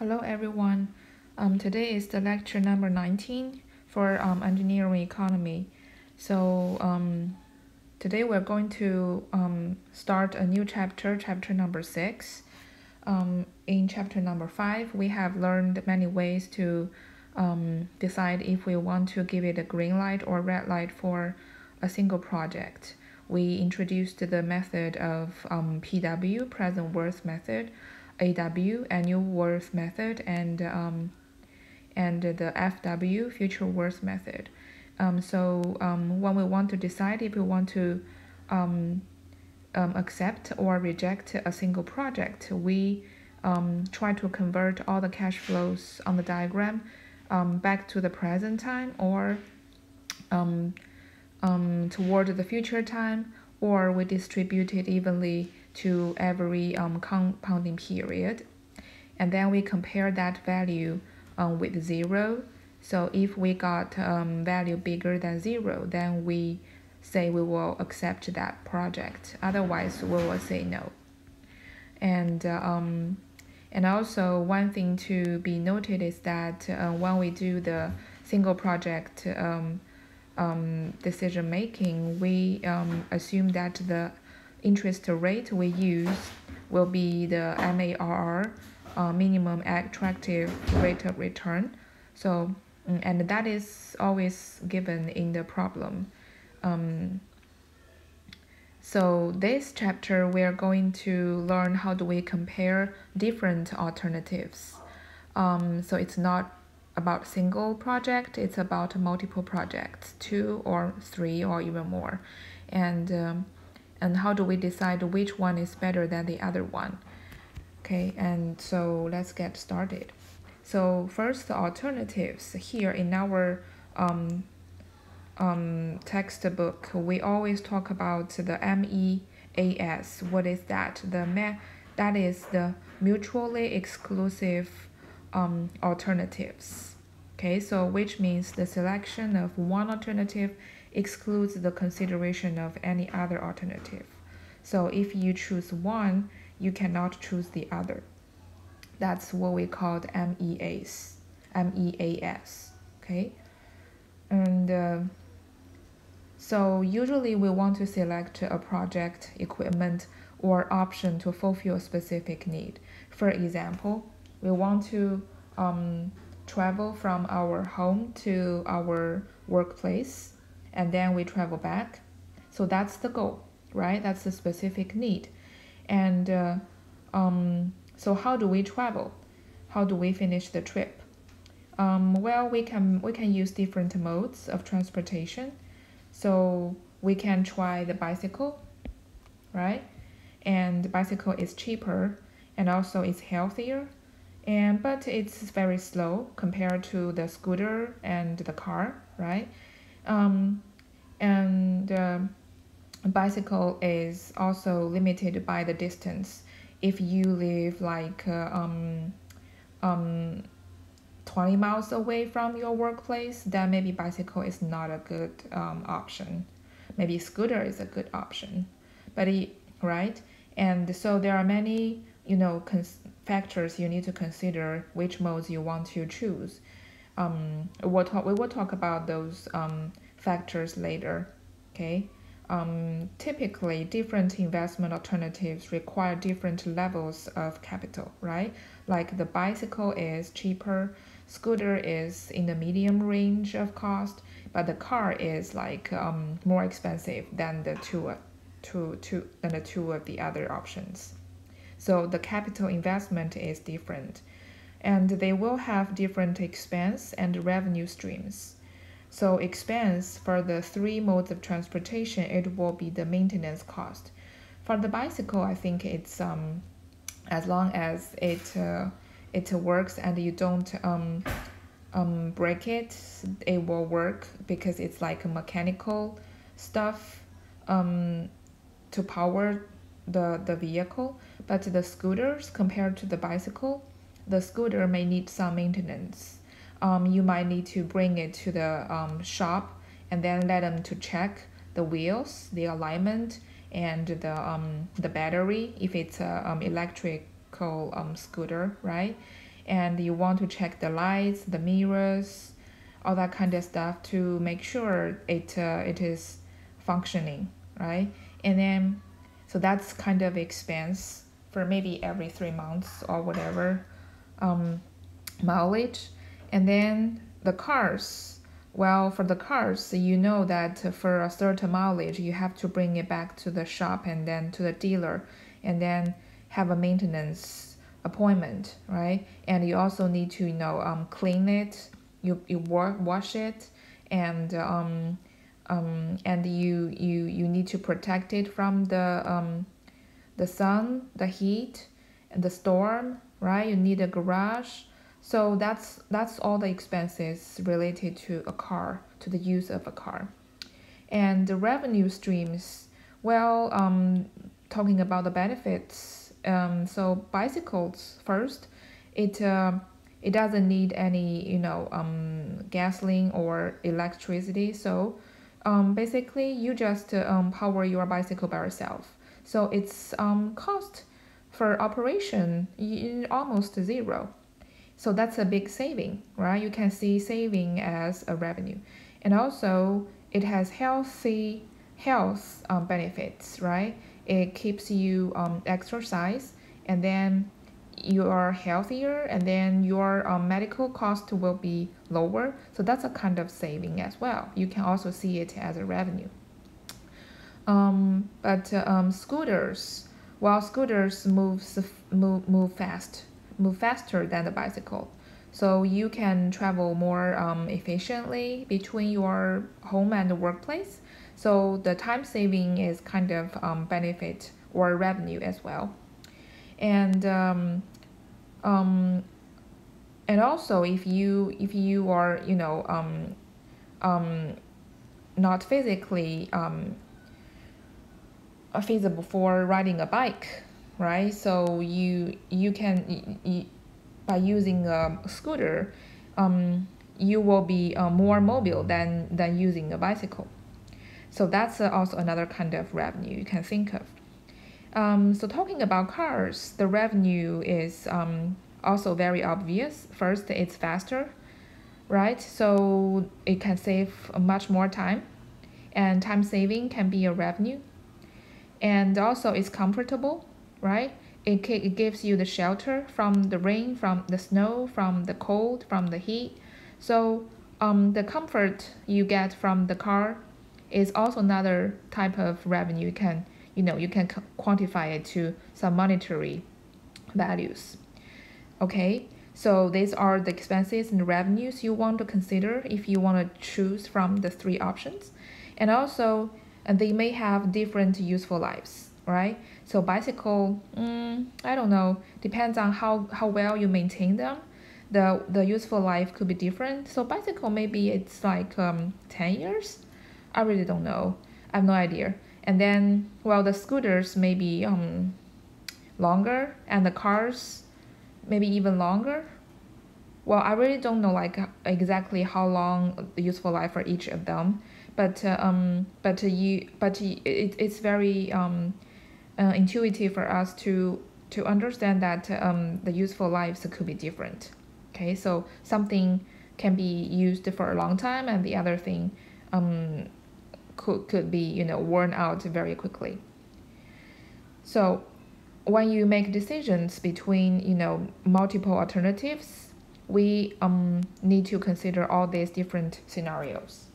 Hello everyone. Today is the lecture number 19 for engineering economy. Today we're going to start a new chapter, chapter number 6. In chapter number 5, we have learned many ways to decide if we want to give it a green light or red light for a single project. We introduced the method of PW, present worth method, AW, annual worth method, and the FW, future worth method. When we want to decide if we want to accept or reject a single project, we try to convert all the cash flows on the diagram back to the present time or toward the future time, or we distribute it evenly to every compounding period. And then we compare that value with 0. So if we got value bigger than 0, then we say we will accept that project. Otherwise, we will say no. And also one thing to be noted is that when we do the single project decision making, we assume that the interest rate we use will be the MARR, minimum attractive rate of return. So, and that is always given in the problem. So this chapter, we are going to learn how do we compare different alternatives. So it's not about single project, it's about multiple projects, 2 or 3 or even more. And how do we decide which one is better than the other one? Okay, and so let's get started. So first, the alternatives. Here in our textbook, we always talk about the MEAS. What is that? That is the mutually exclusive alternatives. Okay, so which means the selection of one alternative excludes the consideration of any other alternative. So if you choose one, you cannot choose the other. That's what we call MEAS. Okay, and so usually we want to select a project, equipment, or option to fulfill a specific need. For example, we want to travel from our home to our workplace, and then we travel back. So that's the goal, right? That's the specific need. And so how do we travel? How do we finish the trip? Well, we can use different modes of transportation. So we can try the bicycle, right? And the bicycle is cheaper and also it's healthier, but it's very slow compared to the scooter and the car, right? And bicycle is also limited by the distance. If you live like 20 miles away from your workplace, then maybe bicycle is not a good option. Maybe scooter is a good option, right? And so there are many, factors you need to consider which modes you want to choose. We will talk about those factors later. Okay. Typically, different investment alternatives require different levels of capital, right? Like the bicycle is cheaper, scooter is in the medium range of cost, but the car is like more expensive than the two of the other options. So the capital investment is different, and they will have different expense and revenue streams. So expense for the 3 modes of transportation, it will be the maintenance cost. For the bicycle, I think it's as long as it works and you don't break it, it will work because it's like a mechanical stuff to power the vehicle. But the scooters, compared to the bicycle, the scooter may need some maintenance. You might need to bring it to the shop and then let them to check the wheels, the alignment, and the battery if it's a electrical scooter, right? and you want to check the lights, the mirrors, all that kind of stuff to make sure it is functioning, right? And then so that's kind of expense for maybe every 3 months or whatever mileage. And then the cars, well, for the cars, you know that for a certain mileage you have to bring it back to the shop and then to the dealer and then have a maintenance appointment, right? And you also need to clean it, you wash it, and you need to protect it from the sun, the heat, and the storm, right? You need a garage. So that's all the expenses related to a car, to the use of a car. And the revenue streams, well, talking about the benefits, so bicycles first, it doesn't need any gasoline or electricity. So basically you just power your bicycle by yourself. So its cost for operation almost zero. So that's a big saving, right? You can see saving as a revenue. And also it has health benefits, right? It keeps you exercise, and then you are healthier, and then your medical cost will be lower. So that's a kind of saving as well. You can also see it as a revenue. But scooters, well, scooters move faster than the bicycle, so you can travel more efficiently between your home and the workplace. So the time saving is kind of benefit or revenue as well. And and also if you are not physically feasible for riding a bike, right? So you can by using a scooter, you will be more mobile than using a bicycle. So that's also another kind of revenue you can think of. So talking about cars, the revenue is also very obvious. First, it's faster, right? So it can save much more time, and time saving can be a revenue. And also it's comfortable, right? It gives you the shelter from the rain, from the snow, from the cold, from the heat. So the comfort you get from the car is also another type of revenue. You can quantify it to some monetary values. Okay, so these are the expenses and revenues you want to consider if you want to choose from the three options. And also they may have different useful lives, right? So bicycle, I don't know, depends on how well you maintain them. The useful life could be different. So bicycle, maybe it's like 10 years. I really don't know. I have no idea. And then, well, the scooters maybe longer, and the cars maybe even longer. Well, I really don't know like exactly how long the useful life for each of them, but it's very intuitive for us to understand that the useful lives could be different. Okay, so something can be used for a long time, and the other thing could be worn out very quickly. So when you make decisions between multiple alternatives, we need to consider all these different scenarios.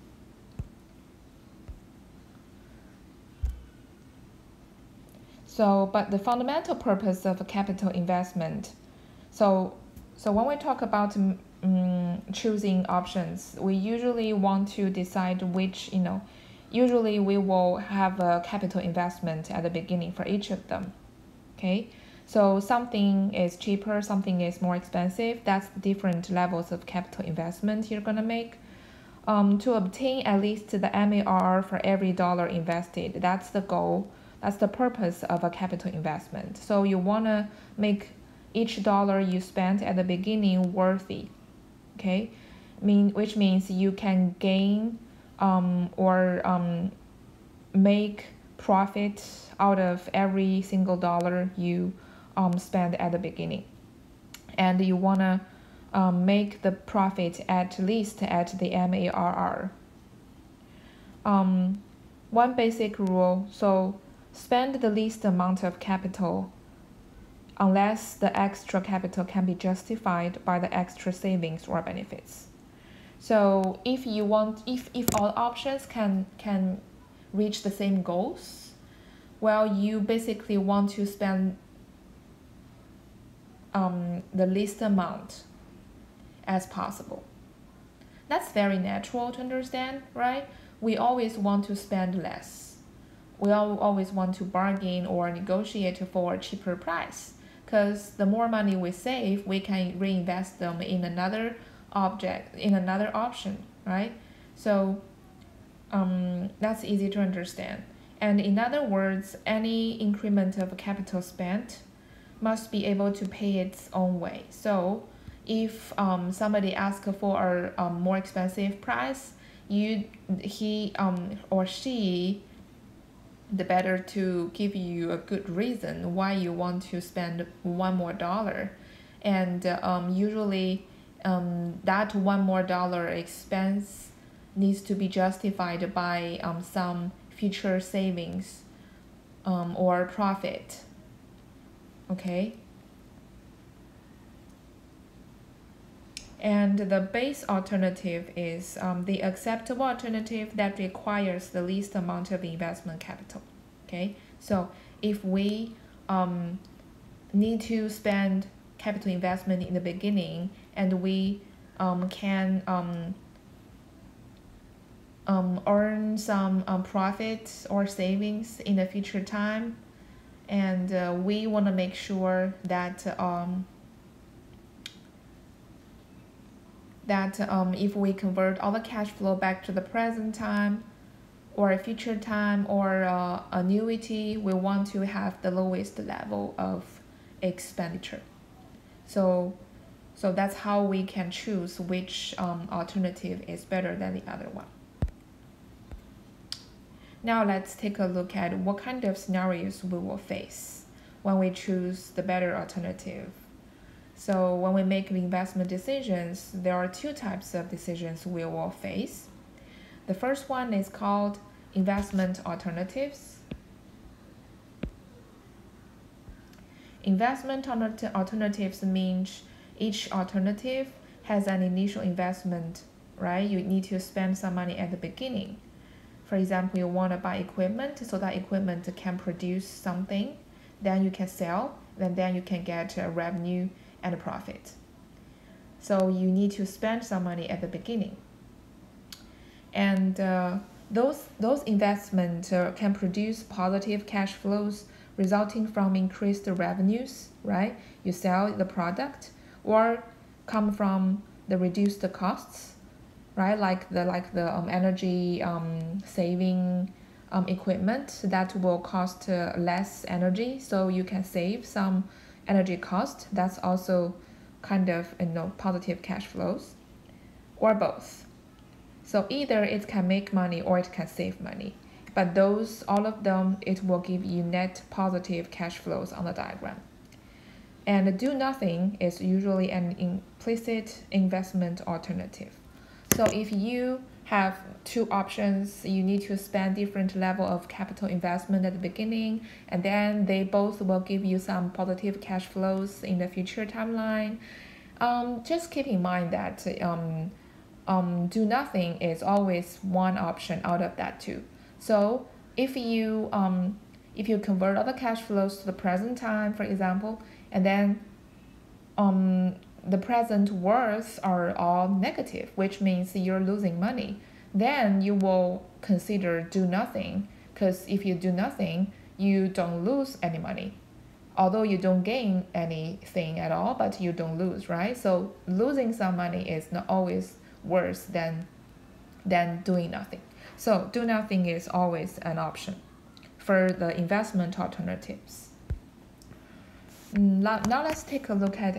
So, but the fundamental purpose of a capital investment. So when we talk about choosing options, we usually want to decide which, usually we will have a capital investment at the beginning for each of them. Okay, so something is cheaper, something is more expensive. That's different levels of capital investment you're gonna make. To obtain at least the MAR for every dollar invested, that's the goal. That's the purpose of a capital investment. So you wanna make each dollar you spent at the beginning worthy. Okay, which means you can gain or make profit out of every single dollar you spend at the beginning. and you want to make the profit at least at the MARR. One basic rule, so spend the least amount of capital unless the extra capital can be justified by the extra savings or benefits. So if all options can reach the same goals, well, you basically want to spend the least amount as possible. That's very natural to understand, right? We always want to spend less. We always want to bargain or negotiate for a cheaper price, because the more money we save, we can reinvest them in another option, right? So that's easy to understand. And in other words, any increment of capital spent must be able to pay its own way. So if somebody asks for a more expensive price, he or she, the better to give you a good reason why you want to spend $1 more, and usually that $1 more expense needs to be justified by some future savings or profit. Okay. And the base alternative is the acceptable alternative that requires the least amount of investment capital. Okay, so if we need to spend capital investment in the beginning, and we can earn some profits or savings in the future time, and we want to make sure that if we convert all the cash flow back to the present time or a future time or annuity, we want to have the lowest level of expenditure. So that's how we can choose which alternative is better than the other one. Now let's take a look at what kind of scenarios we will face when we choose the better alternative. So when we make investment decisions, there are two types of decisions we will face. The first one is called investment alternatives. Investment alternatives means each alternative has an initial investment, right? You need to spend some money at the beginning. For example, you want to buy equipment, so that equipment can produce something, then you can sell, and then you can get revenue and a profit. So you need to spend some money at the beginning. And those investments can produce positive cash flows resulting from increased revenues, right? You sell the product, or come from the reduced costs, right? Like the energy saving equipment that will cost less energy, so you can save some energy cost. That's also kind of positive cash flows, or both. So either it can make money or it can save money, but all of them, it will give you net positive cash flows on the diagram. And do nothing is usually an implicit investment alternative. So if you have two options, you need to spend different level of capital investment at the beginning, and then they both will give you some positive cash flows in the future timeline. Just keep in mind that do nothing is always one option out of that two. So if you convert all the cash flows to the present time, for example, and then the present worths are all negative, which means you're losing money, then you will consider do nothing, because if you do nothing, you don't lose any money. Although you don't gain anything at all, but you don't lose, right? So losing some money is not always worse than doing nothing. So do nothing is always an option for the investment alternatives. Now let's take a look at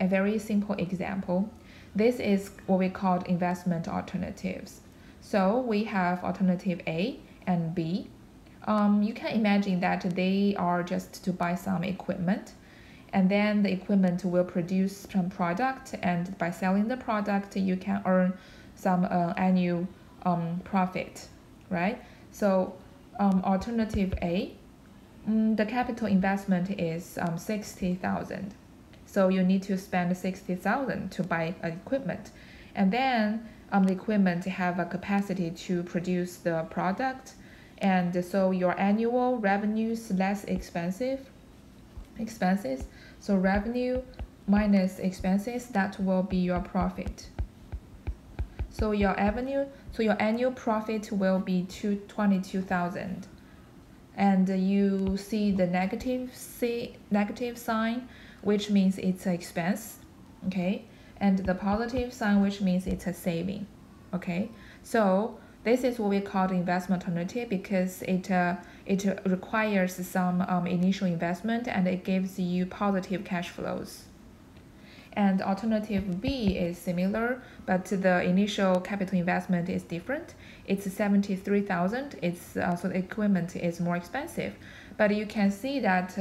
a very simple example. This is what we call investment alternatives. So we have alternative A and B. You can imagine that they are just to buy some equipment, and then the equipment will produce some product, and by selling the product you can earn some annual profit, right? So alternative A, the capital investment is 60,000. So you need to spend 60,000 to buy equipment, and then the equipment have a capacity to produce the product, and so your annual revenues less expenses. So revenue minus expenses, that will be your profit. So your annual profit will be 22,000. And you see the negative sign, which means it's an expense, okay? And the positive sign, which means it's a saving, okay? So this is what we call the investment alternative, because it requires some initial investment, and it gives you positive cash flows. And alternative B is similar, but the initial capital investment is different. It's 73,000. So the equipment is more expensive, but you can see that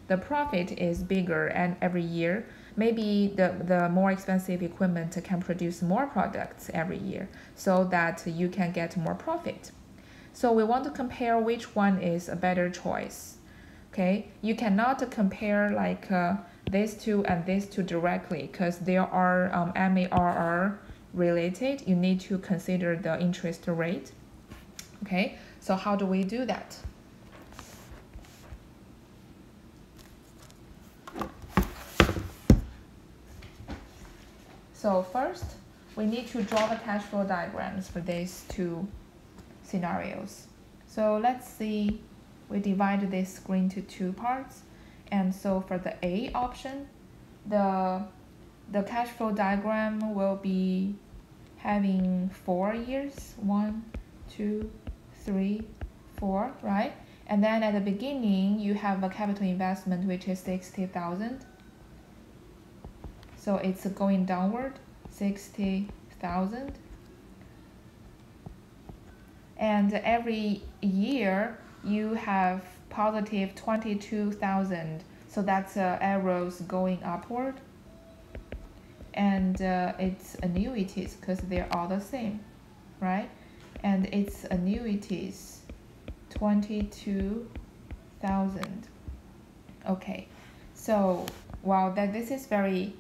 the profit is bigger, and every year maybe the more expensive equipment can produce more products every year, so that you can get more profit. So we want to compare which one is a better choice. Okay, you cannot compare like these two and these two directly, because they are MARR related. You need to consider the interest rate. Okay, so how do we do that? So first, we need to draw the cash flow diagrams for these two scenarios. So let's see, we divide this screen to two parts. And so for the A option, the cash flow diagram will be having 4 years, 1, 2, 3, 4, right? And then at the beginning, you have a capital investment, which is 60,000. So it's going downward, 60,000. And every year, you have positive 22,000. So that's arrows going upward. And it's annuities, because they're all the same, right? And it's annuities, 22,000. Okay, so wow, this is very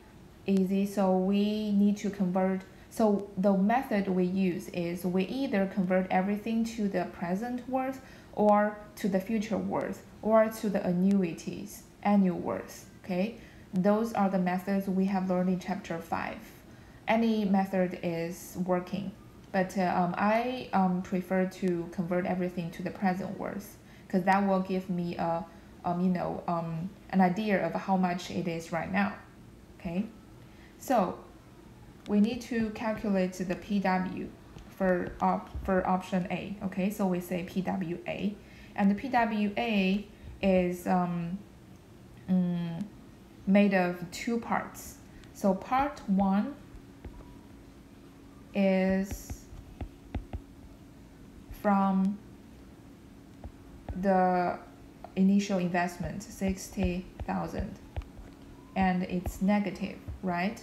easy. So we need to convert. So the method we use is we either convert everything to the present worth, or to the future worth, or to the annuities annual worth. Okay, those are the methods we have learned in chapter 5. Any method is working, but I prefer to convert everything to the present worth, because that will give me an idea of how much it is right now. Okay, so we need to calculate the PW for option A. Okay, so we say PWA, and the PWA is made of two parts. So part 1 is from the initial investment, 60,000, and it's negative, right?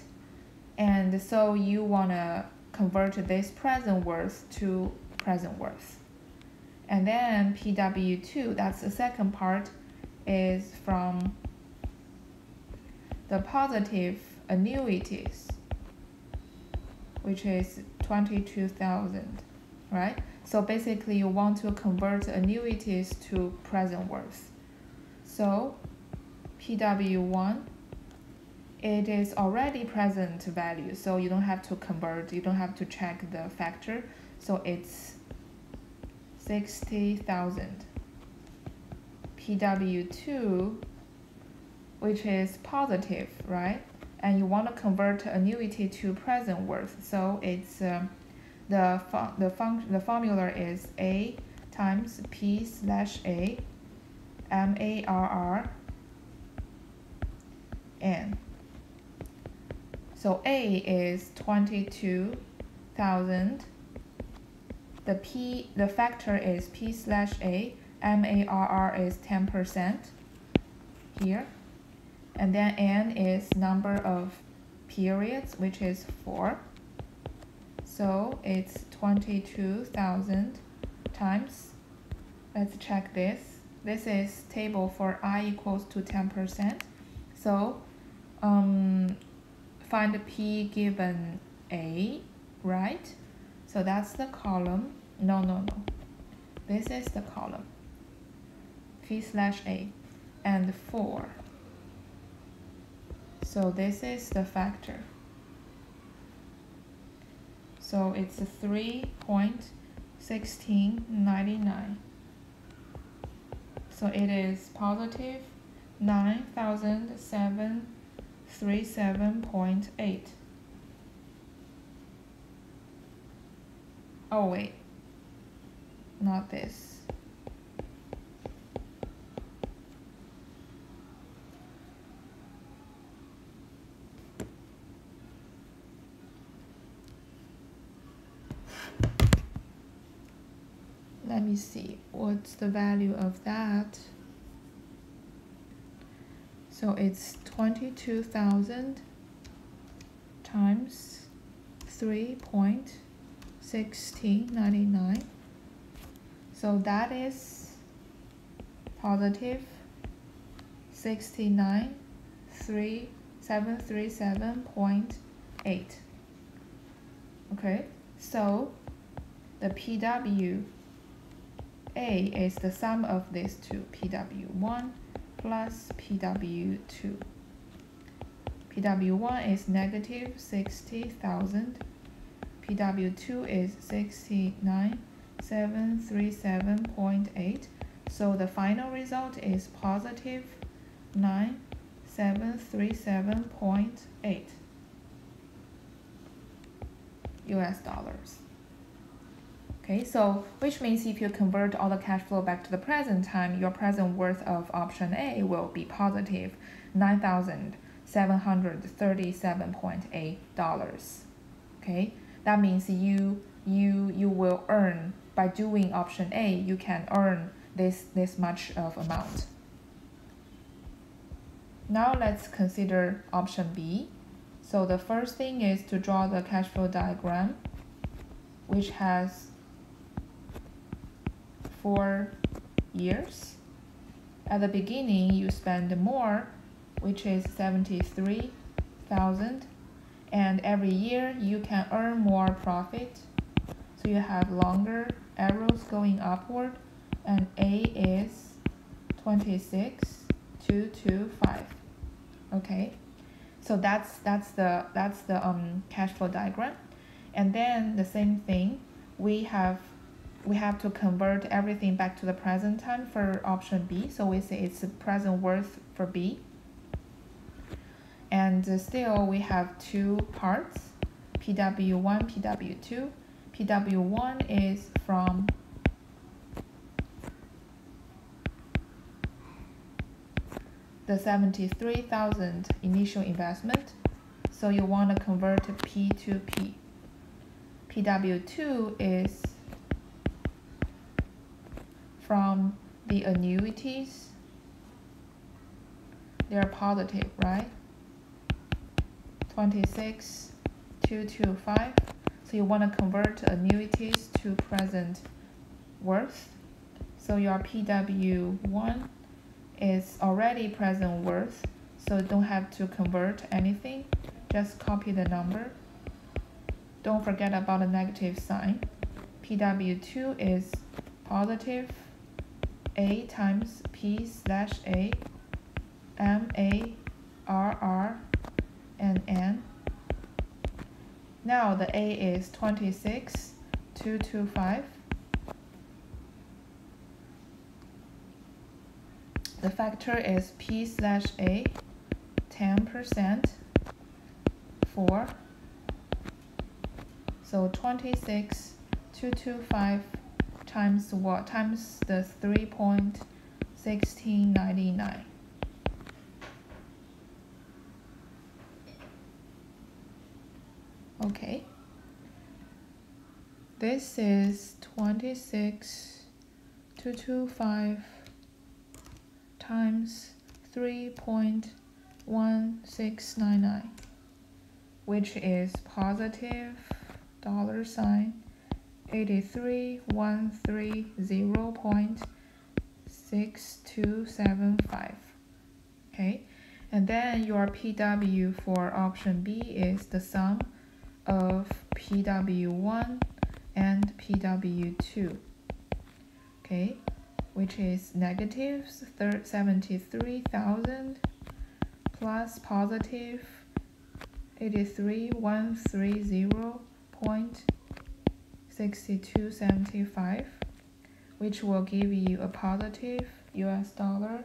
And so you want to convert this present worth to present worth. And then PW2, that's the second part, is from the positive annuities, which is 22,000, right? So basically you want to convert annuities to present worth. So PW1, it is already present value, so you don't have to convert, you don't have to check the factor. So it's 60,000. PW2, which is positive, right? And you want to convert annuity to present worth. So it's the formula is A times P/A MARR N. So A is 22,000. The factor is P/A. MARR is 10% here. And then n is number of periods, which is 4. So it's 22,000 times, let's check this. This is table for I equals to 10%. So find P given A, right? So that's the column. No. This is the column. P/A and 4. So this is the factor. So it's 3.1699. So it is positive 9,737.8. Oh wait, not this. Let me see, what's the value of that? So it's 22,000 times 3.1699. So that is positive 69,737.8. Okay, so the PW A is the sum of these two, PW1 plus PW2. PW1 is negative 60,000. PW2 is 69,737.8. So the final result is positive 9,737.8 US dollars. Okay, so which means if you convert all the cash flow back to the present time, your present worth of option A will be positive $9,737.8. Okay, that means you will earn by doing option A, you can earn this much of amount. Now let's consider option B. So the first thing is to draw the cash flow diagram, which has 4 years. At the beginning, you spend more, which is 73,000, and every year you can earn more profit. So you have longer arrows going upward, and A is 26,225. Okay, so that's the cash flow diagram. And then the same thing, we have to convert everything back to the present time for option B. So we say it's the present worth for B. And still we have two parts, PW1, PW2. PW1 is from the 73,000 initial investment. So you want to convert P to P. PW2 is from the annuities. They're positive, right? 26,225. So you want to convert annuities to present worth. So your PW1 is already present worth, so don't have to convert anything. Just copy the number. Don't forget about the negative sign. PW2 is positive A times P/A, MARR, and N. Now the A is 26,225. The factor is P/A, 10%, 4. So 26,225 times what? Times the 3.1699. Okay. This is 26,225 times 3.1699. 1699, which is positive $83,130.6275. Okay, and then your PW for option B is the sum of PW1 and PW2. Okay, which is negative 73,000 plus positive 83,130.6275, which will give you a positive US dollar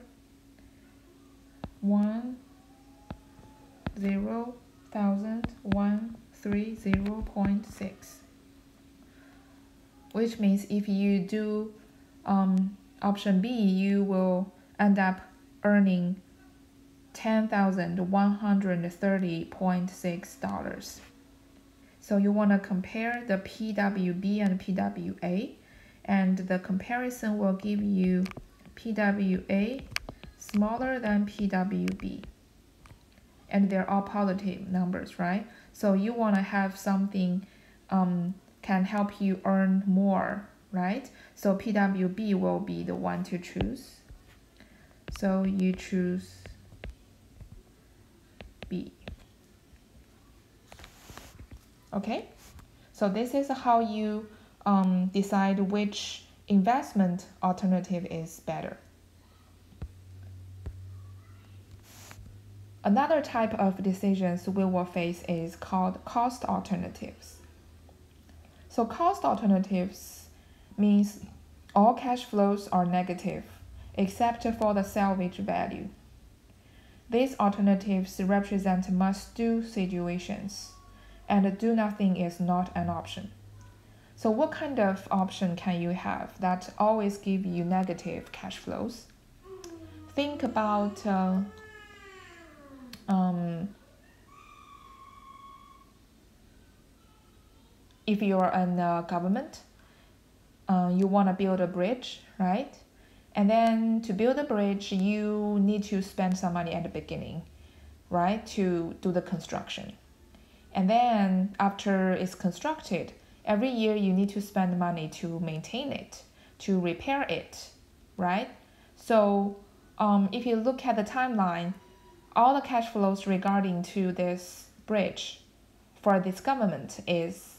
10,130.6, which means if you do option B, you will end up earning $10,130.6. So you want to compare the PWB and PWA, and the comparison will give you PWA smaller than PWB, and they're all positive numbers, right? So you want to have something can help you earn more, right? So PWB will be the one to choose. So you choose B. Okay, so this is how you decide which investment alternative is better. Another type of decisions we will face is called cost alternatives. So cost alternatives means all cash flows are negative except for the salvage value. These alternatives represent must-do situations, and do nothing is not an option. So what kind of option can you have that always give you negative cash flows? Think about if you're in the government, you want to build a bridge, right? And then to build a bridge, you need to spend some money at the beginning, right, to do the construction. And then after it's constructed, every year you need to spend money to maintain it, to repair it, right? So if you look at the timeline, all the cash flows regarding to this bridge for this government is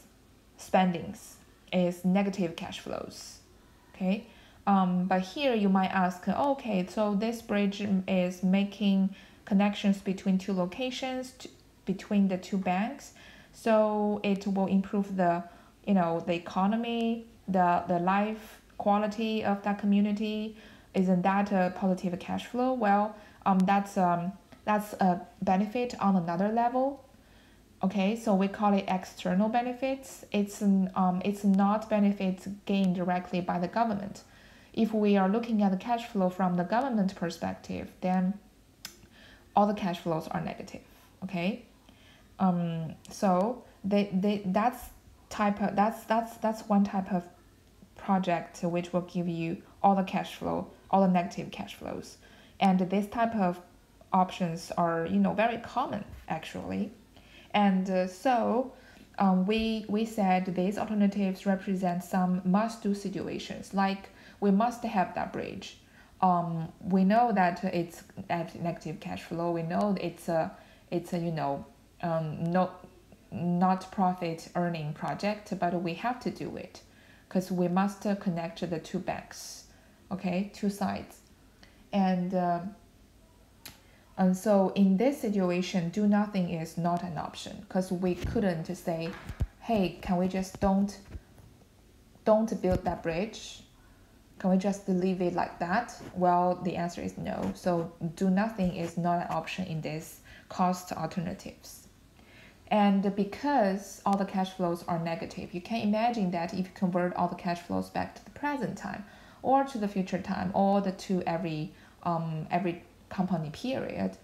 spendings, is negative cash flows, okay? But here you might ask, okay, so this bridge is making connections between two locations, between the two banks, so it will improve the economy, the life quality of that community. Isn't that a positive cash flow? Well, that's a benefit on another level. Okay, so we call it external benefits. It's not benefits gained directly by the government. If we are looking at the cash flow from the government perspective, then all the cash flows are negative. Okay, so that's one type of project which will give you all the cash flow, all the negative cash flows, and this type of options are very common actually, and so we said these alternatives represent some must-do situations, like we must have that bridge. We know that it's at negative cash flow. We know it's a not profit earning project, but we have to do it because we must connect the two banks, okay, two sides, and so in this situation, do nothing is not an option because we couldn't say, hey, can we just don't build that bridge? Can we just leave it like that? Well, the answer is no. So do nothing is not an option in this cost alternatives. And because all the cash flows are negative, you can imagine that if you convert all the cash flows back to the present time or to the future time or to every company period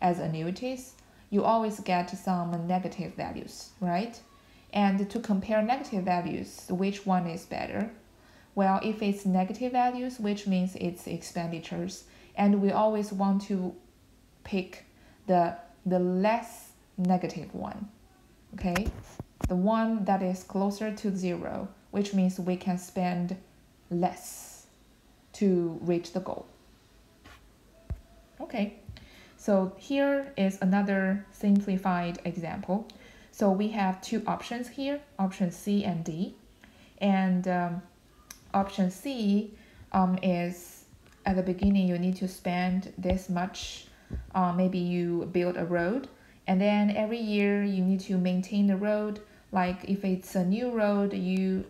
as annuities, you always get some negative values, right? And to compare negative values, which one is better? Well, if it's negative values, which means it's expenditures, and we always want to pick the less negative one, okay? The one that is closer to 0, which means we can spend less to reach the goal. Okay, so here is another simplified example. So we have two options here, option C and D. And option C is at the beginning you need to spend this much. Maybe you build a road, and then every year you need to maintain the road. Like if it's a new road,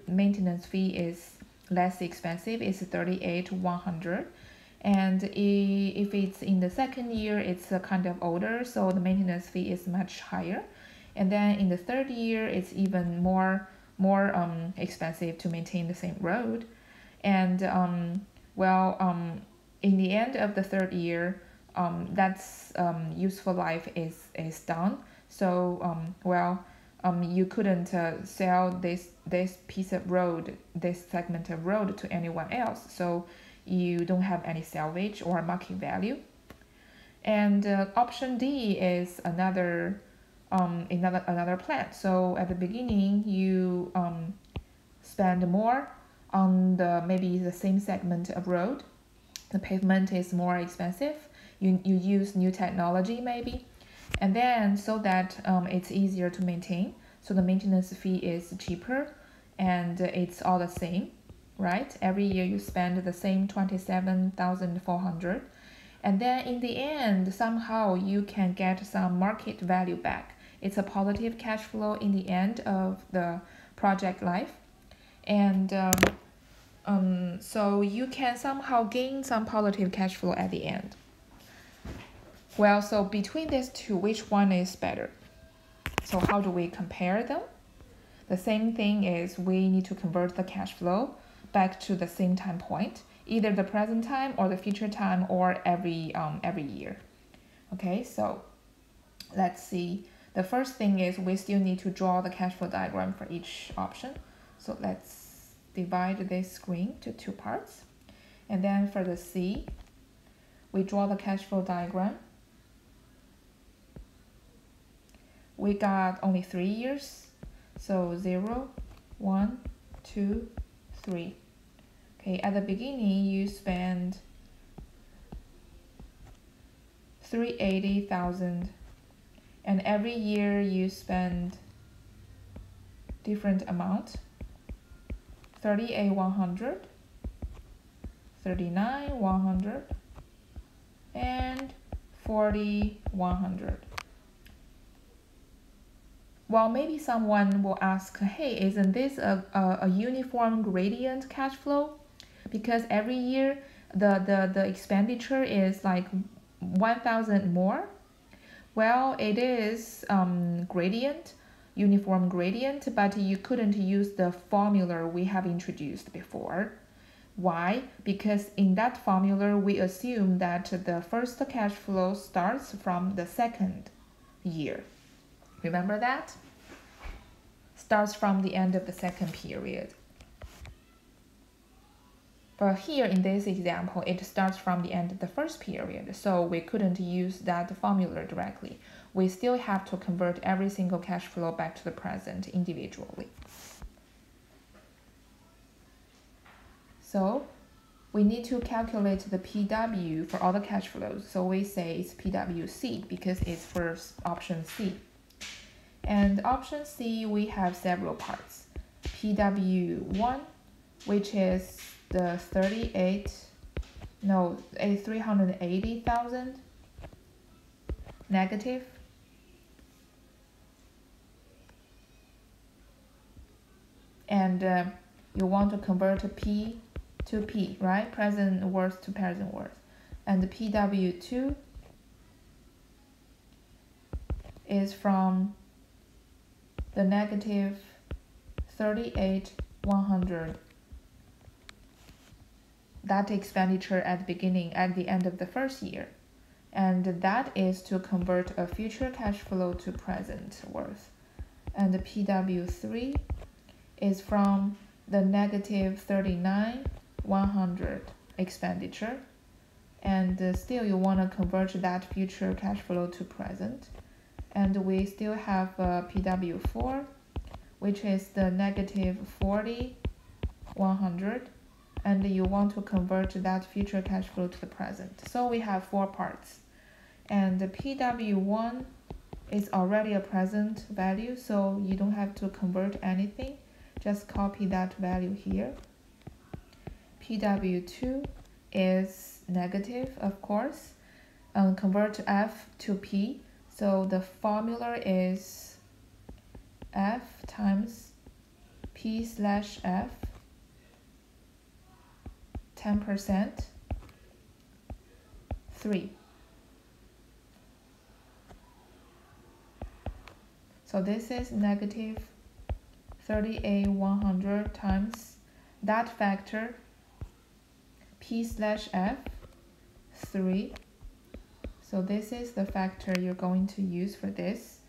maintenance fee is less expensive, it's 38,100. And if it's in the second year, it's kind of older, so the maintenance fee is much higher. And then in the third year, it's even more expensive to maintain the same road. And in the end of the third year, that's useful life is done. So you couldn't sell this piece of road, this segment of road to anyone else. So you don't have any salvage or market value. And option D is another plan. So at the beginning, you spend more on maybe the same segment of road. The pavement is more expensive. You use new technology maybe, and then so that it's easier to maintain. So the maintenance fee is cheaper, and it's all the same, right? Every year you spend the same 27,400. And then in the end, somehow you can get some market value back. It's a positive cash flow in the end of the project life. And so you can somehow gain some positive cash flow at the end. Well, so between these two, which one is better? So how do we compare them? The same thing is we need to convert the cash flow back to the same time point, either the present time or the future time or every year. Okay, so let's see. The first thing is we still need to draw the cash flow diagram for each option. So let's divide this screen to two parts. And then for the C, we draw the cash flow diagram. We got only 3 years. So 0, 1, 2, 3. Okay, at the beginning you spend 380,000, and every year you spend different amount. 38,100, 39,100, and 40,100. Well, maybe someone will ask, hey, isn't this a uniform gradient cash flow? Because every year the expenditure is like 1,000 more. Well, it is gradient, uniform gradient, but you couldn't use the formula we have introduced before. Why? Because in that formula we assume that the first cash flow starts from the second year. Remember that? Starts from the end of the second period. But here in this example, it starts from the end of the first period, so we couldn't use that formula directly. We still have to convert every single cash flow back to the present individually. So we need to calculate the PW for all the cash flows. So we say it's PWC because it's for option C. And option C, we have several parts. PW1, which is the 380,000 negative. And you want to convert P to P, right? Present worth to present worth. And the PW2 is from the negative 38,100. That expenditure at the beginning, at the end of the first year. And that is to convert a future cash flow to present worth. And the PW3 is from the negative 39,100 expenditure. and still you want to convert that future cash flow to present. And we still have PW4, which is the negative 40, 100, and you want to convert that future cash flow to the present. So we have 4 parts. And the PW1 is already a present value, so you don't have to convert anything. Just copy that value here. PW2 is negative, of course. Convert F to P. So the formula is F times P slash F, 10%, 3. So this is negative 38,100 times that factor, P slash F, 3. So this is the factor you're going to use for this.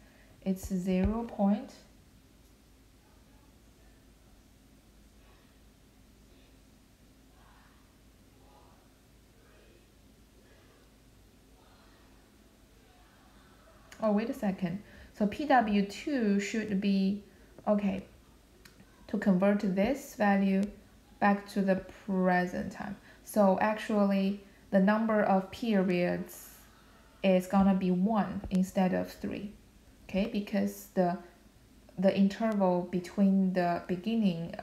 It's 0. Oh, wait a second. So PW2 should be, okay, to convert this value back to the present time. So actually, the number of periods is gonna be 1 instead of 3, okay? Because the interval between the beginning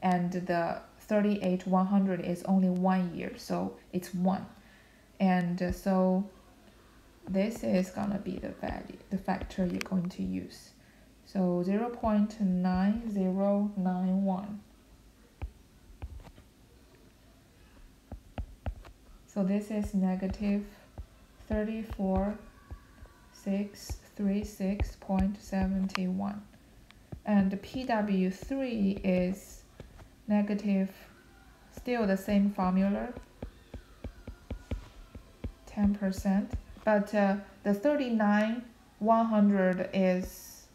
and the 38,100 is only 1 year, so it's 1. And so this is gonna be the value, the factor you're going to use. So 0.9091. So this is negative 34,636.71. And PW3 is negative, still the same formula, 10%. But the 39,100 is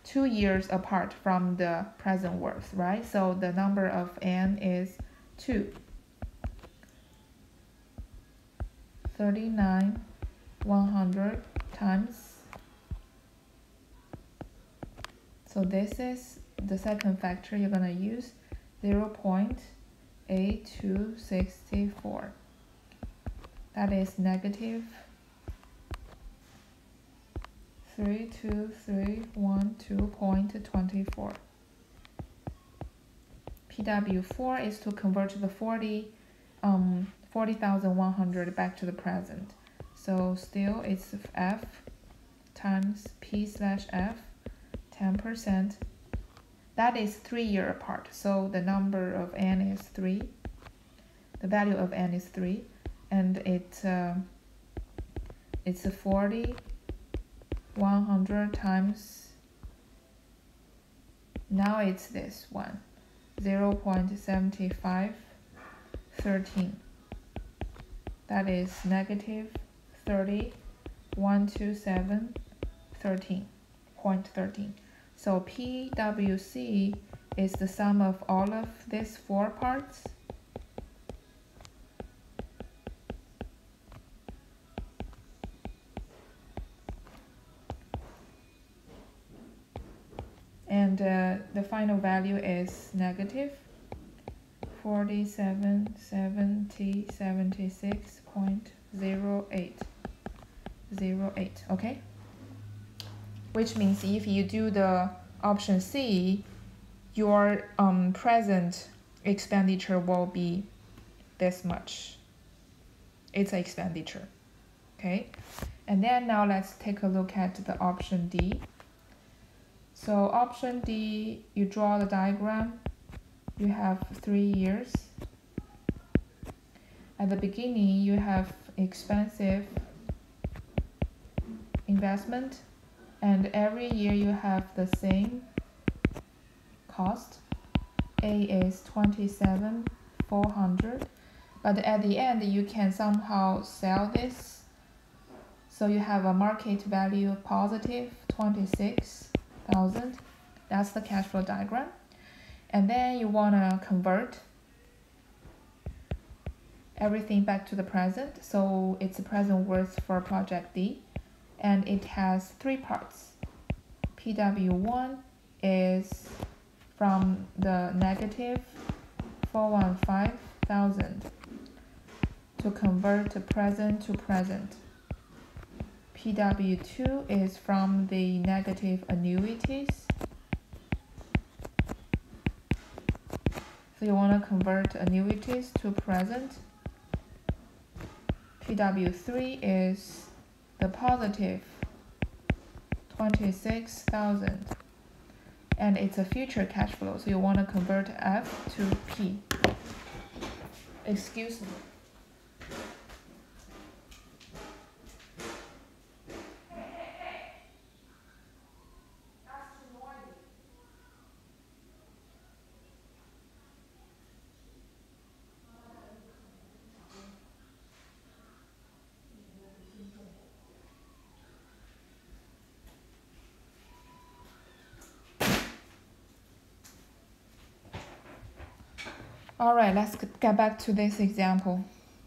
2 years apart from the present worth, right? So the number of n is 2. 39,100 times. So this is the second factor you're going to use, 0.8264. That is negative 32312.24. PW4 is to convert the 40,100 back to the present. So still it's F times P slash F, 10%. That is 3 years apart. So the number of n is 3. The value of n is 3. And it's 40,100 times, now it's this one, 0.7513. That is negative 30,127.13. So PWC is the sum of all of these 4 parts. And the final value is negative 47,7076.08. Okay? Which means if you do the option C, your present expenditure will be this much. It's an expenditure. Okay? And then now let's take a look at the option D. So option D, you draw the diagram. You have 3 years. At the beginning, you have expensive investment, and every year you have the same cost. A is 27,400, but at the end you can somehow sell this. So you have a market value of positive 26,000. That's the cash flow diagram. And then you want to convert everything back to the present. So it's a present worth for project D, and it has three parts. PW1 is from the negative 415,000 to convert to present. PW2 is from the negative annuities. So you want to convert annuities to present. PW3 is the positive 26,000, and it's a future cash flow, so you want to convert F to P. Excuse me. All right, let's get back to this example.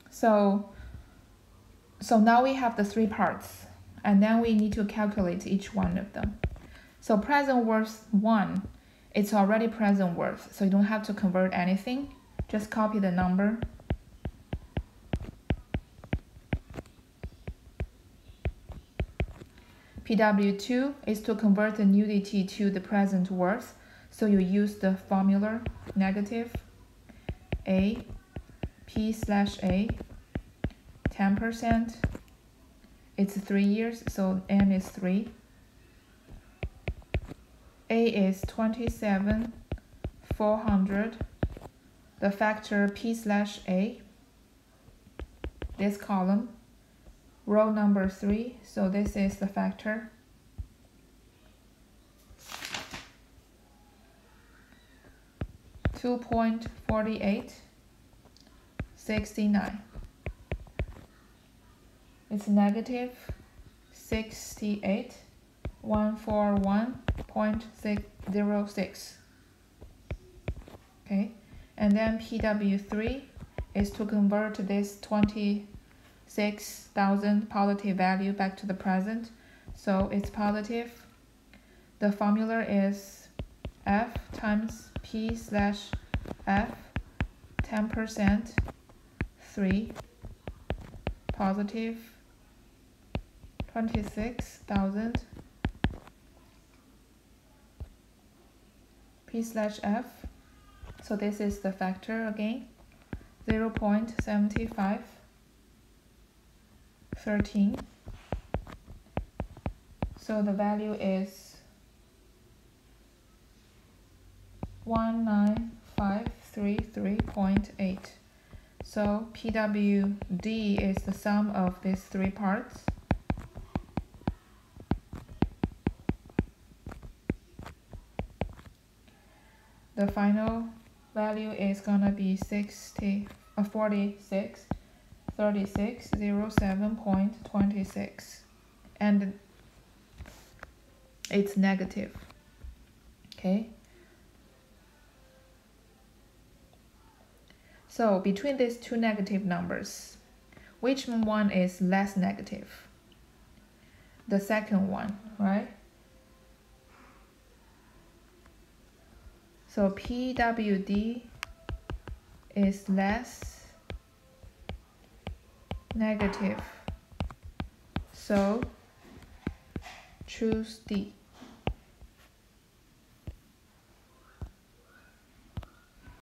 So now we have the three parts, and then we need to calculate each one of them. So present worth 1, it's already present worth, so you don't have to convert anything. Just copy the number. PW2 is to convert the annuity to the present worth, so you use the formula negative A, P/A, 10%. It's 3 years, so N is 3. A is 27,400. The factor P/A, this column, row number 3, so this is the factor. $2.4869. It's negative 68,141.606. Okay, and then PW3 is to convert this 26,000 positive value back to the present, so it's positive. The formula is F times P/F, 10%, 3, positive 26,000, P/F, so this is the factor again, 0.7513. So the value is 19533.8. So PWD is the sum of these three parts. The final value is gonna be 46,36,07.26, and it's negative. Okay. So between these two negative numbers, which one is less negative? The second one, right? So PWD is less negative. So choose D.